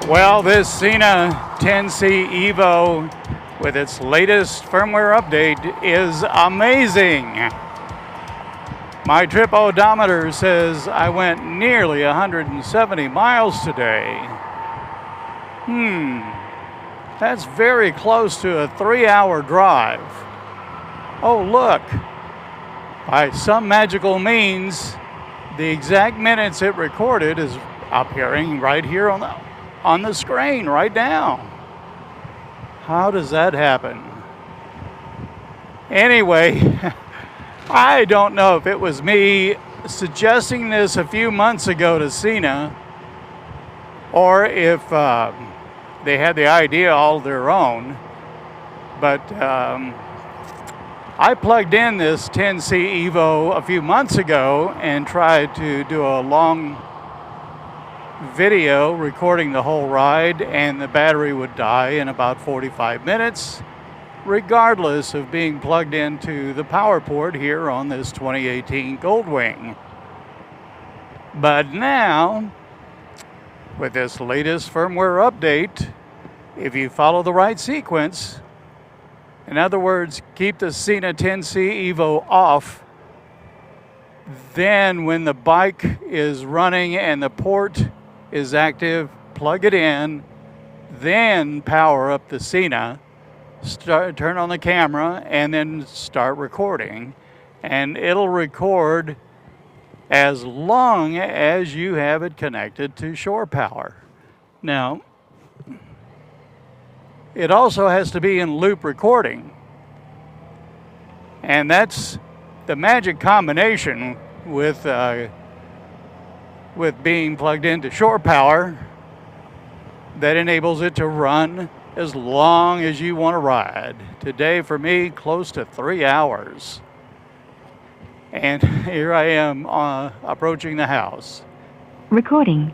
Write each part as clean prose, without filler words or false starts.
Well, this Sena 10c EVO with its latest firmware update is amazing. My trip odometer says I went nearly 170 miles today. That's very close to a 3-hour drive. Oh, look. By some magical means, the exact minutes it recorded is appearing right here on the screen right now. How does that happen? Anyway, I don't know if it was me suggesting this a few months ago to Sena, or if they had the idea all their own, but I plugged in this 10c EVO a few months ago and tried to do a long video recording the whole ride, and the battery would die in about 45 minutes, regardless of being plugged into the power port here on this 2018 Goldwing. But now, with this latest firmware update, if you follow the right sequence, in other words, keep the Sena 10c EVO off, then when the bike is running and the port is active, plug it in, then power up the Sena, turn on the camera, and then start recording. And it'll record as long as you have it connected to shore power. Now, it also has to be in loop recording. And that's the magic combination with being plugged into shore power that enables it to run as long as you want to ride. Today, for me, close to 3 hours. And here I am approaching the house. Recording.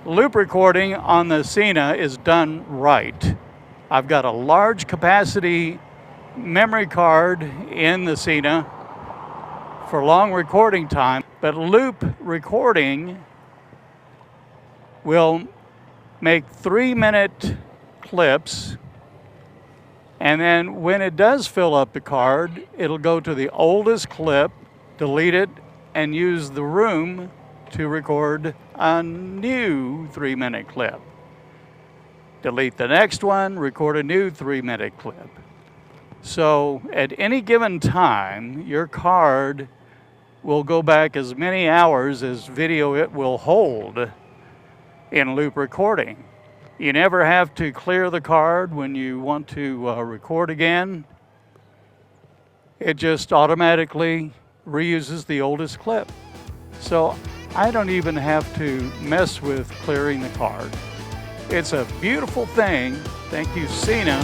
Loop recording on the Sena is done right. I've got a large capacity memory card in the Sena for long recording time, but loop recording will make 3-minute clips, and then when it does fill up the card, it'll go to the oldest clip, delete it, and use the room to record a new 3-minute clip. Delete the next one, record a new 3-minute clip. So at any given time, your card will go back as many hours as video it will hold in loop recording. You never have to clear the card when you want to record again. It just automatically reuses the oldest clip. So I don't even have to mess with clearing the card. It's a beautiful thing. Thank you, Sena.